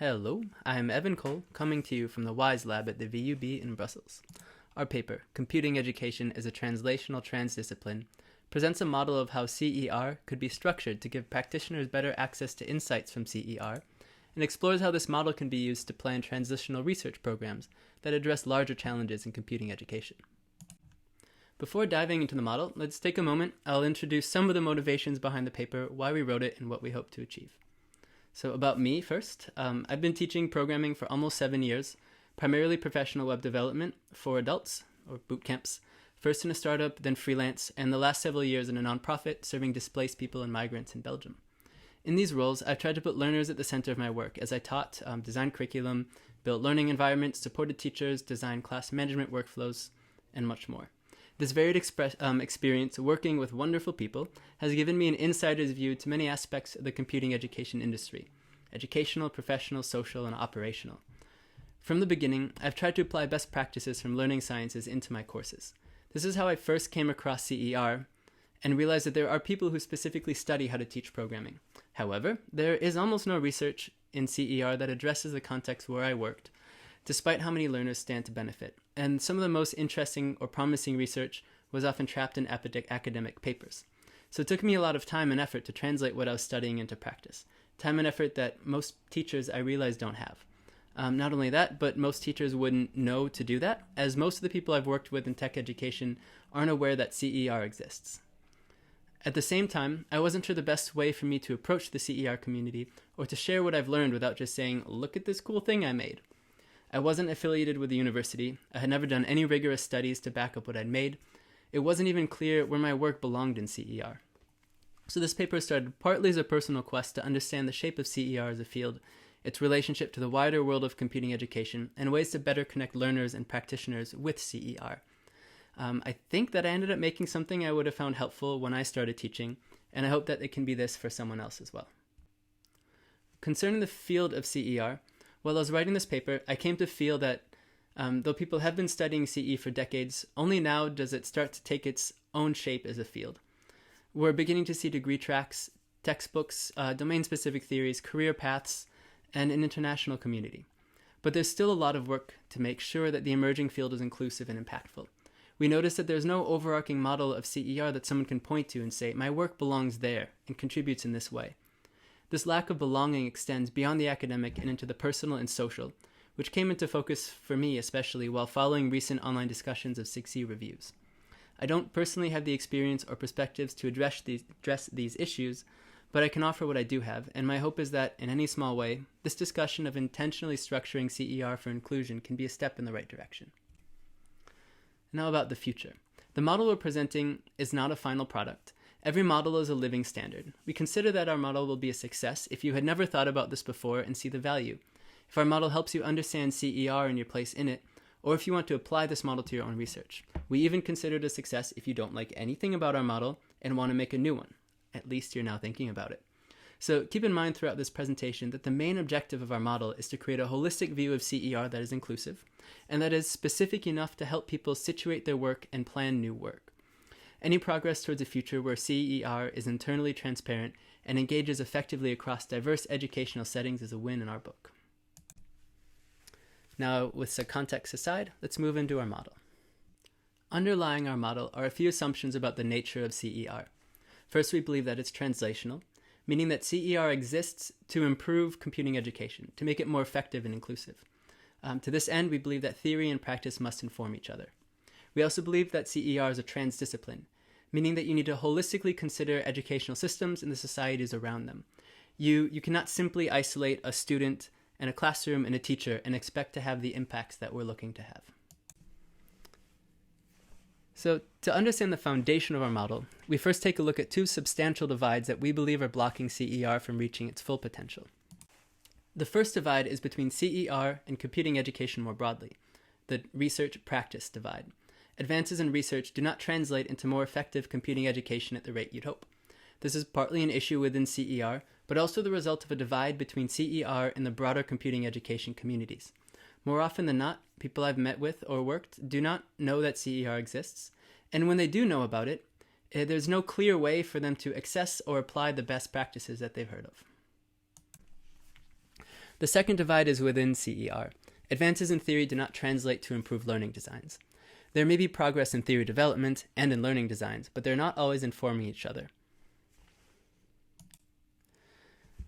Hello, I'm Evan Cole, coming to you from the WISE Lab at the VUB in Brussels. Our paper, Computing Education as a Translational Transdiscipline, presents a model of how CER could be structured to give practitioners better access to insights from CER, and explores how this model can be used to plan transitional research programs that address larger challenges in computing education. Before diving into the model, let's take a moment. I'll introduce some of the motivations behind the paper, why we wrote it, and what we hope to achieve. So about me first, I've been teaching programming for almost 7 years, primarily professional web development for adults, or boot camps, first in a startup, then freelance, and the last several years in a nonprofit serving displaced people and migrants in Belgium. In these roles, I've tried to put learners at the center of my work as I taught, designed curriculum, built learning environments, supported teachers, designed class management workflows, and much more. This varied experience working with wonderful people has given me an insider's view to many aspects of the computing education industry: educational, professional, social, and operational. From the beginning, I've tried to apply best practices from learning sciences into my courses. This is how I first came across CER and realized that there are people who specifically study how to teach programming. However, there is almost no research in CER that addresses the context where I worked, despite how many learners stand to benefit. And some of the most interesting or promising research was often trapped in academic papers. So it took me a lot of time and effort to translate what I was studying into practice. Time and effort that most teachers, I realized, don't have. Not only that, but most teachers wouldn't know to do that, as most of the people I've worked with in tech education aren't aware that CER exists. At the same time, I wasn't sure the best way for me to approach the CER community or to share what I've learned without just saying, "Look at this cool thing I made." I wasn't affiliated with the university. I had never done any rigorous studies to back up what I'd made. It wasn't even clear where my work belonged in CER. So this paper started partly as a personal quest to understand the shape of CER as a field, its relationship to the wider world of computing education, and ways to better connect learners and practitioners with CER. I think that I ended up making something I would have found helpful when I started teaching, and I hope that it can be this for someone else as well. Concerning the field of CER, while I was writing this paper, I came to feel that though people have been studying CE for decades, only now does it start to take its own shape as a field. We're beginning to see degree tracks, textbooks, domain-specific theories, career paths, and an international community. But there's still a lot of work to make sure that the emerging field is inclusive and impactful. We notice that there's no overarching model of CER that someone can point to and say, "My work belongs there and contributes in this way." This lack of belonging extends beyond the academic and into the personal and social, which came into focus for me especially while following recent online discussions of 6E reviews. I don't personally have the experience or perspectives to address these issues, but I can offer what I do have, and my hope is that, in any small way, this discussion of intentionally structuring CER for inclusion can be a step in the right direction. Now about the future. The model we're presenting is not a final product. Every model is a living standard. We consider that our model will be a success if you had never thought about this before and see the value. If our model helps you understand CER and your place in it, or if you want to apply this model to your own research. We even consider it a success if you don't like anything about our model and want to make a new one. At least you're now thinking about it. So keep in mind throughout this presentation that the main objective of our model is to create a holistic view of CER that is inclusive, and that is specific enough to help people situate their work and plan new work. Any progress towards a future where CER is internally transparent and engages effectively across diverse educational settings is a win in our book. Now, with some context aside, let's move into our model. Underlying our model are a few assumptions about the nature of CER. First, we believe that it's translational, meaning that CER exists to improve computing education, to make it more effective and inclusive. To this end, we believe that theory and practice must inform each other. We also believe that CER is a transdiscipline, meaning that you need to holistically consider educational systems and the societies around them. You cannot simply isolate a student and a classroom and a teacher and expect to have the impacts that we're looking to have. So to understand the foundation of our model, we first take a look at two substantial divides that we believe are blocking CER from reaching its full potential. The first divide is between CER and computing education more broadly, the research-practice divide. Advances in research do not translate into more effective computing education at the rate you'd hope. This is partly an issue within CER, but also the result of a divide between CER and the broader computing education communities. More often than not, people I've met with or worked do not know that CER exists, and when they do know about it, there's no clear way for them to access or apply the best practices that they've heard of. The second divide is within CER. Advances in theory do not translate to improved learning designs. There may be progress in theory development and in learning designs, but they're not always informing each other.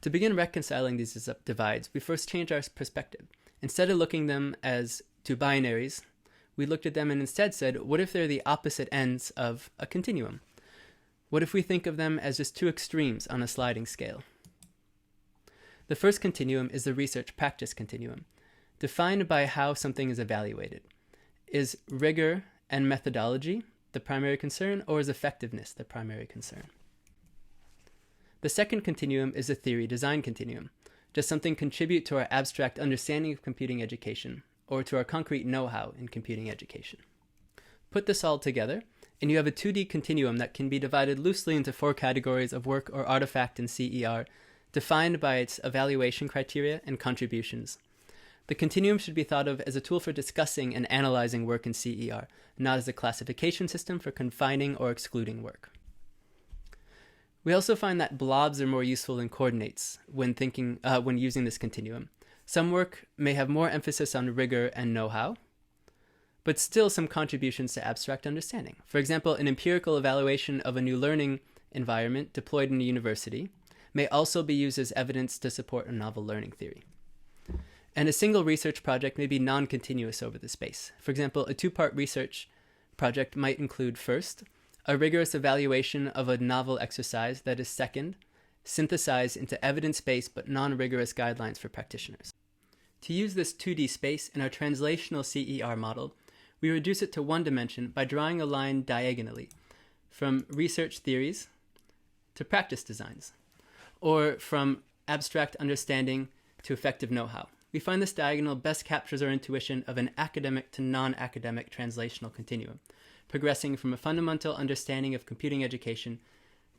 To begin reconciling these divides, we first change our perspective. Instead of looking at them as two binaries, we looked at them and instead said, what if they're the opposite ends of a continuum? What if we think of them as just two extremes on a sliding scale? The first continuum is the research-practice continuum, defined by how something is evaluated. Is rigor and methodology the primary concern, or is effectiveness the primary concern? The second continuum is the theory-design continuum. Does something contribute to our abstract understanding of computing education, or to our concrete know-how in computing education? Put this all together, and you have a 2D continuum that can be divided loosely into 4 categories of work or artifact in CER, defined by its evaluation criteria and contributions. The continuum should be thought of as a tool for discussing and analyzing work in CER, not as a classification system for confining or excluding work. We also find that blobs are more useful than coordinates when using this continuum. Some work may have more emphasis on rigor and know-how, but still some contributions to abstract understanding. For example, an empirical evaluation of a new learning environment deployed in a university may also be used as evidence to support a novel learning theory. And a single research project may be non-continuous over the space. For example, a 2-part research project might include first, a rigorous evaluation of a novel exercise that is second, synthesized into evidence-based but non-rigorous guidelines for practitioners. To use this 2D space in our translational CER model, we reduce it to one dimension by drawing a line diagonally from research theories to practice designs, or from abstract understanding to effective know-how. We find this diagonal best captures our intuition of an academic to non-academic translational continuum, progressing from a fundamental understanding of computing education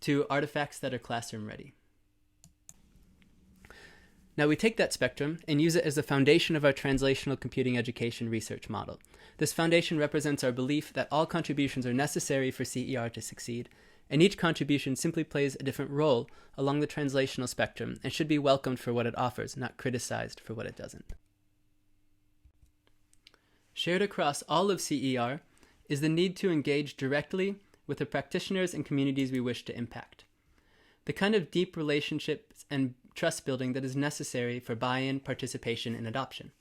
to artifacts that are classroom ready. Now we take that spectrum and use it as the foundation of our translational computing education research model. This foundation represents our belief that all contributions are necessary for CER to succeed, and each contribution simply plays a different role along the translational spectrum and should be welcomed for what it offers, not criticized for what it doesn't. Shared across all of CER is the need to engage directly with the practitioners and communities we wish to impact. The kind of deep relationships and trust building that is necessary for buy-in, participation, and adoption.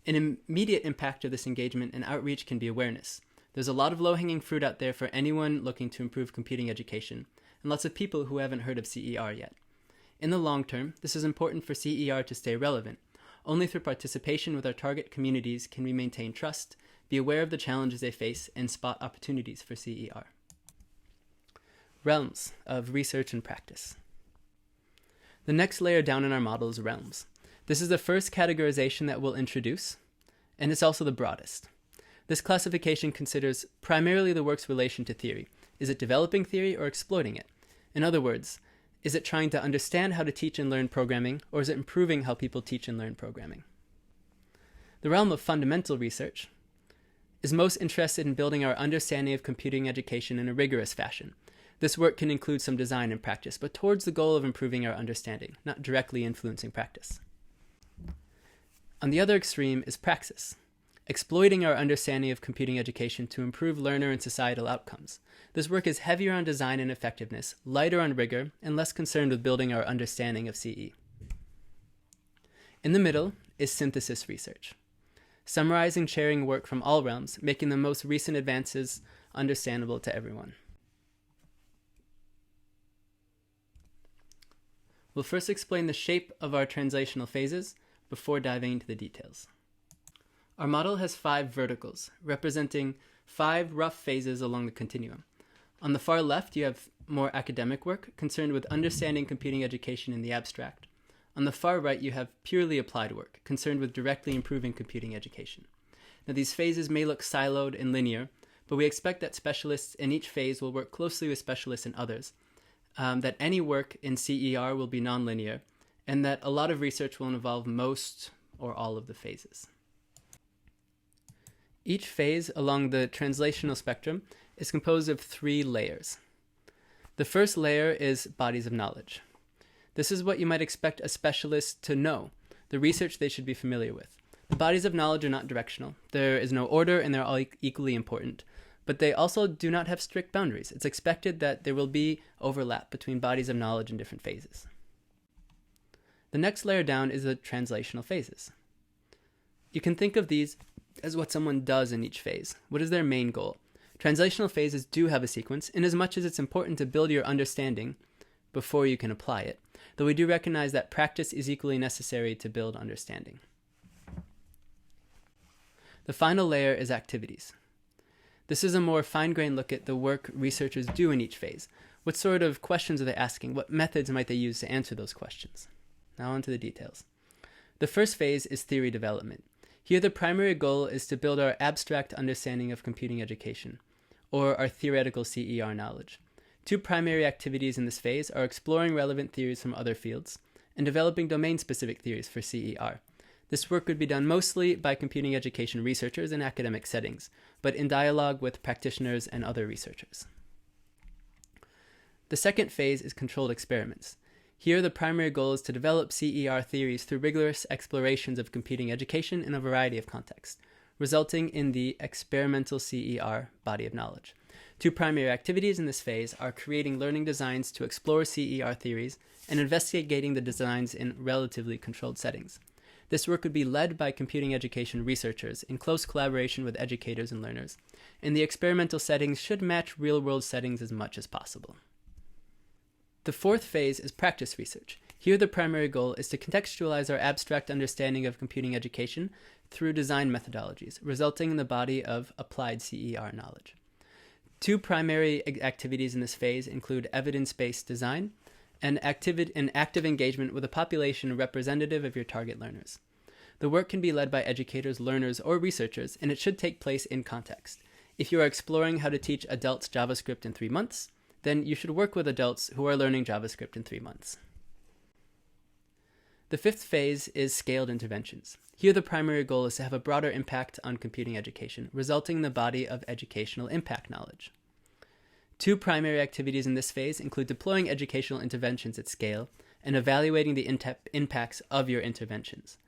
An immediate impact of this engagement and outreach can be awareness. There's a lot of low-hanging fruit out there for anyone looking to improve computing education, and lots of people who haven't heard of CER yet. In the long term, this is important for CER to stay relevant. Only through participation with our target communities can we maintain trust, be aware of the challenges they face, and spot opportunities for CER. Realms of research and practice. The next layer down in our model is realms. This is the first categorization that we'll introduce, and it's also the broadest. This classification considers primarily the work's relation to theory. Is it developing theory or exploiting it? In other words, is it trying to understand how to teach and learn programming, or is it improving how people teach and learn programming? The realm of fundamental research is most interested in building our understanding of computing education in a rigorous fashion. This work can include some design and practice, but towards the goal of improving our understanding, not directly influencing practice. On the other extreme is praxis, exploiting our understanding of computing education to improve learner and societal outcomes. This work is heavier on design and effectiveness, lighter on rigor, and less concerned with building our understanding of CE. In the middle is synthesis research, summarizing, sharing work from all realms, making the most recent advances understandable to everyone. We'll first explain the shape of our translational phases before diving into the details. Our model has 5 verticals, representing 5 rough phases along the continuum. On the far left, you have more academic work concerned with understanding computing education in the abstract. On the far right, you have purely applied work concerned with directly improving computing education. Now, these phases may look siloed and linear, but we expect that specialists in each phase will work closely with specialists in others, that any work in CER will be nonlinear, and that a lot of research will involve most or all of the phases. Each phase along the translational spectrum is composed of 3 layers. The first layer is bodies of knowledge. This is what you might expect a specialist to know. the research they should be familiar with. The bodies of knowledge are not directional. There is no order, and they're all equally important. But they also do not have strict boundaries. It's expected that there will be overlap between bodies of knowledge in different phases. The next layer down is the translational phases. You can think of these as what someone does in each phase. What is their main goal? Translational phases do have a sequence, in as much as it's important to build your understanding before you can apply it, though we do recognize that practice is equally necessary to build understanding. The final layer is activities. This is a more fine-grained look at the work researchers do in each phase. What sort of questions are they asking? What methods might they use to answer those questions? Now on to the details. The first phase is theory development. Here the primary goal is to build our abstract understanding of computing education, or our theoretical CER knowledge. Two primary activities in this phase are exploring relevant theories from other fields and developing domain-specific theories for CER. This work would be done mostly by computing education researchers in academic settings, but in dialogue with practitioners and other researchers. The second phase is controlled experiments. Here, the primary goal is to develop CER theories through rigorous explorations of computing education in a variety of contexts, resulting in the experimental CER body of knowledge. Two primary activities in this phase are creating learning designs to explore CER theories and investigating the designs in relatively controlled settings. This work would be led by computing education researchers in close collaboration with educators and learners, and the experimental settings should match real-world settings as much as possible. The fourth phase is practice research. Here the primary goal is to contextualize our abstract understanding of computing education through design methodologies, resulting in the body of applied CER knowledge. Two primary activities in this phase include evidence-based design and active engagement with a population representative of your target learners. The work can be led by educators, learners, or researchers, and it should take place in context. If you are exploring how to teach adults JavaScript in 3 months, then you should work with adults who are learning JavaScript in 3 months. The fifth phase is scaled interventions. Here the primary goal is to have a broader impact on computing education, resulting in the body of educational impact knowledge. Two primary activities in this phase include deploying educational interventions at scale and evaluating the impacts of your interventions.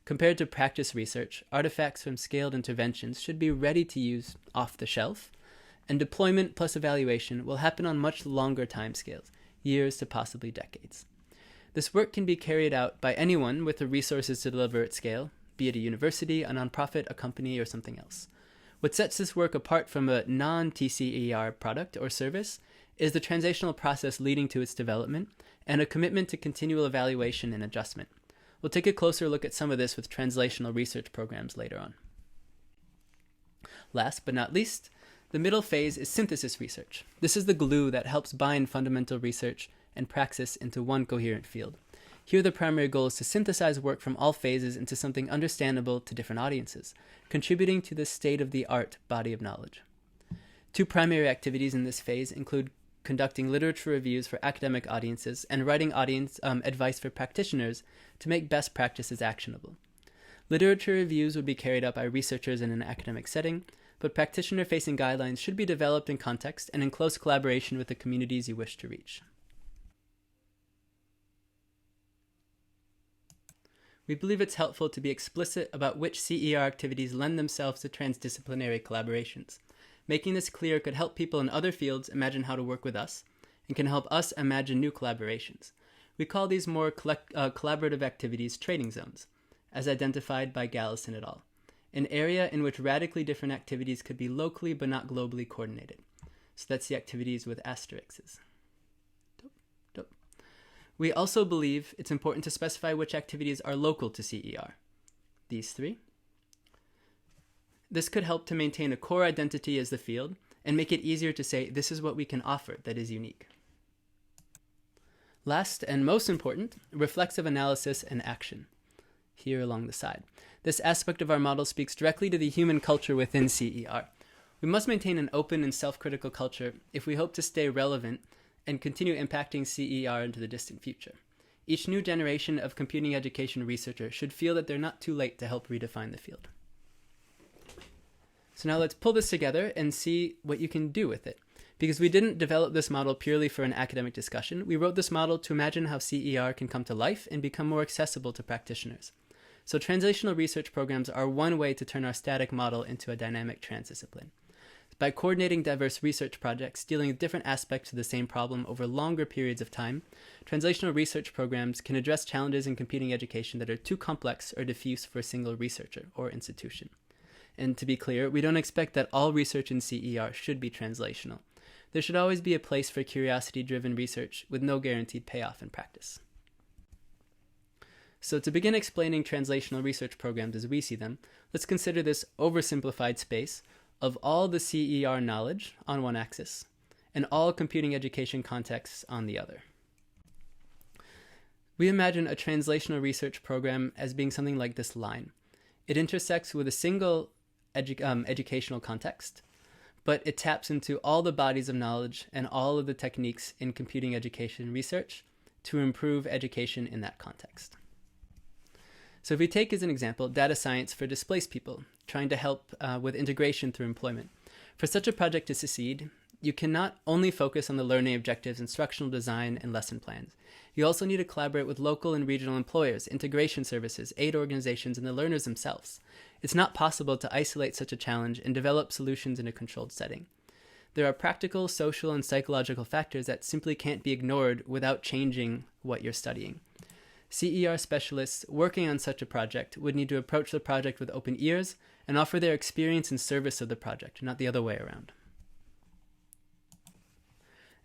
Compared to practice research, artifacts from scaled interventions should be ready to use off the shelf, and deployment plus evaluation will happen on much longer timescales, years to possibly decades. This work can be carried out by anyone with the resources to deliver at scale, be it a university, a nonprofit, a company, or something else. What sets this work apart from a non-TCER product or service is the translational process leading to its development and a commitment to continual evaluation and adjustment. We'll take a closer look at some of this with translational research programs later on. Last but not least, the middle phase is synthesis research. This is the glue that helps bind fundamental research and praxis into one coherent field. Here the primary goal is to synthesize work from all phases into something understandable to different audiences, contributing to the state-of-the-art body of knowledge. Two primary activities in this phase include conducting literature reviews for academic audiences and writing audience advice for practitioners to make best practices actionable. Literature reviews would be carried out by researchers in an academic setting, but practitioner-facing guidelines should be developed in context and in close collaboration with the communities you wish to reach. We believe it's helpful to be explicit about which CER activities lend themselves to transdisciplinary collaborations. Making this clear could help people in other fields imagine how to work with us, and can help us imagine new collaborations. We call these more collaborative activities training zones, as identified by Gallison et al., an area in which radically different activities could be locally but not globally coordinated. So that's the activities with asterisks. We also believe it's important to specify which activities are local to CER. These three. This could help to maintain a core identity as the field and make it easier to say this is what we can offer that is unique. Last and most important, reflexive analysis and action. Here along the side. This aspect of our model speaks directly to the human culture within CER. We must maintain an open and self-critical culture if we hope to stay relevant and continue impacting CER into the distant future. Each new generation of computing education researcher should feel that they're not too late to help redefine the field. So now let's pull this together and see what you can do with it. Because we didn't develop this model purely for an academic discussion, we wrote this model to imagine how CER can come to life and become more accessible to practitioners. So translational research programs are one way to turn our static model into a dynamic transdiscipline. By coordinating diverse research projects dealing with different aspects of the same problem over longer periods of time, translational research programs can address challenges in computing education that are too complex or diffuse for a single researcher or institution. And to be clear, we don't expect that all research in CER should be translational. There should always be a place for curiosity-driven research with no guaranteed payoff in practice. So to begin explaining translational research programs as we see them, let's consider this oversimplified space of all the CER knowledge on one axis and all computing education contexts on the other. We imagine a translational research program as being something like this line. It intersects with a single educational context, but it taps into all the bodies of knowledge and all of the techniques in computing education research to improve education in that context. So if we take as an example data science for displaced people, trying to help with integration through employment. For such a project to succeed, you cannot only focus on the learning objectives, instructional design, and lesson plans. You also need to collaborate with local and regional employers, integration services, aid organizations, and the learners themselves. It's not possible to isolate such a challenge and develop solutions in a controlled setting. There are practical, social, and psychological factors that simply can't be ignored without changing what you're studying. CER specialists working on such a project would need to approach the project with open ears and offer their experience in service of the project, not the other way around.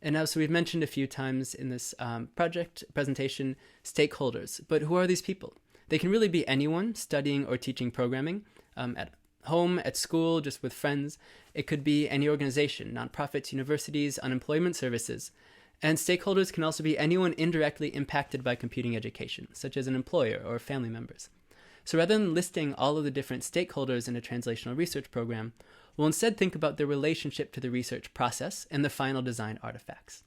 And now, so we've mentioned a few times in this project presentation, stakeholders. But who are these people? They can really be anyone studying or teaching programming at home, at school, just with friends. It could be any organization, nonprofits, universities, unemployment services. And stakeholders can also be anyone indirectly impacted by computing education, such as an employer or family members. So rather than listing all of the different stakeholders in a translational research program, we'll instead think about their relationship to the research process and the final design artifacts.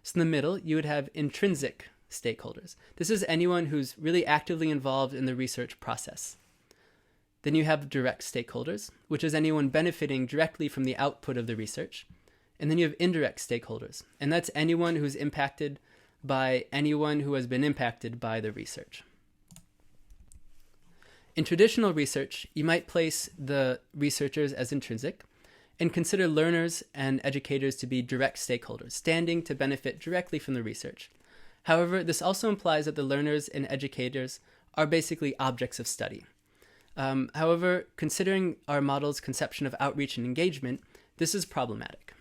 So in the middle, you would have intrinsic stakeholders. This is anyone who's really actively involved in the research process. Then you have direct stakeholders, which is anyone benefiting directly from the output of the research. And then you have indirect stakeholders, and that's anyone who's impacted by anyone who has been impacted by the research. In traditional research, you might place the researchers as intrinsic and consider learners and educators to be direct stakeholders, standing to benefit directly from the research. However, this also implies that the learners and educators are basically objects of study. However, considering our model's conception of outreach and engagement, this is problematic.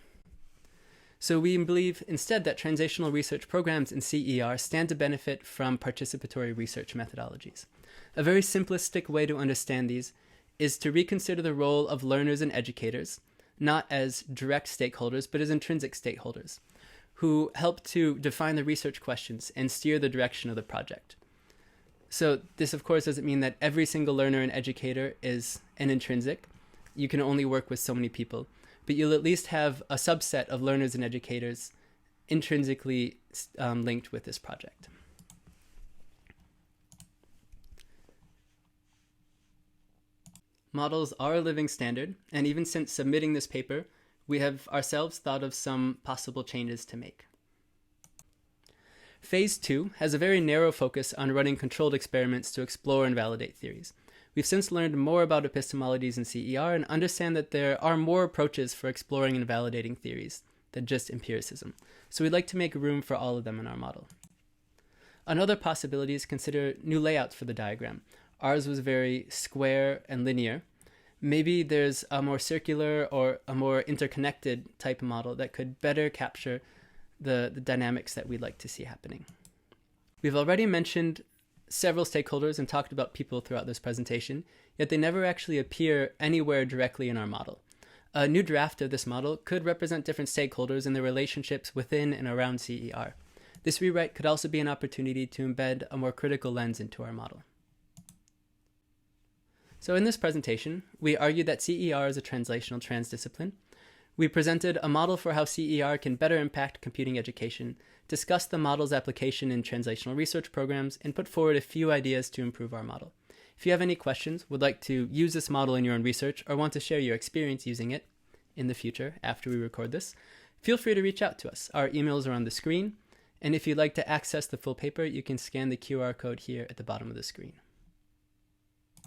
So we believe instead that translational research programs in CER stand to benefit from participatory research methodologies. A very simplistic way to understand these is to reconsider the role of learners and educators, not as direct stakeholders, but as intrinsic stakeholders, who help to define the research questions and steer the direction of the project. So this, of course, doesn't mean that every single learner and educator is an intrinsic. You can only work with so many people. But you'll at least have a subset of learners and educators intrinsically linked with this project. Models are a living standard, and even since submitting this paper, we have ourselves thought of some possible changes to make. Phase 2 has a very narrow focus on running controlled experiments to explore and validate theories. We've since learned more about epistemologies in CER and understand that there are more approaches for exploring and validating theories than just empiricism. So we'd like to make room for all of them in our model. Another possibility is consider new layouts for the diagram. Ours was very square and linear. Maybe there's a more circular or a more interconnected type of model that could better capture the dynamics that we'd like to see happening. We've already mentioned several stakeholders and talked about people throughout this presentation, yet they never actually appear anywhere directly in our model. A new draft of this model could represent different stakeholders and their relationships within and around CER. This rewrite could also be an opportunity to embed a more critical lens into our model. So in this presentation, we argued that CER is a translational transdiscipline. We presented a model for how CER can better impact computing education, discussed the model's application in translational research programs, and put forward a few ideas to improve our model. If you have any questions, would like to use this model in your own research, or want to share your experience using it in the future after we record this, feel free to reach out to us. Our emails are on the screen, and if you'd like to access the full paper, you can scan the QR code here at the bottom of the screen.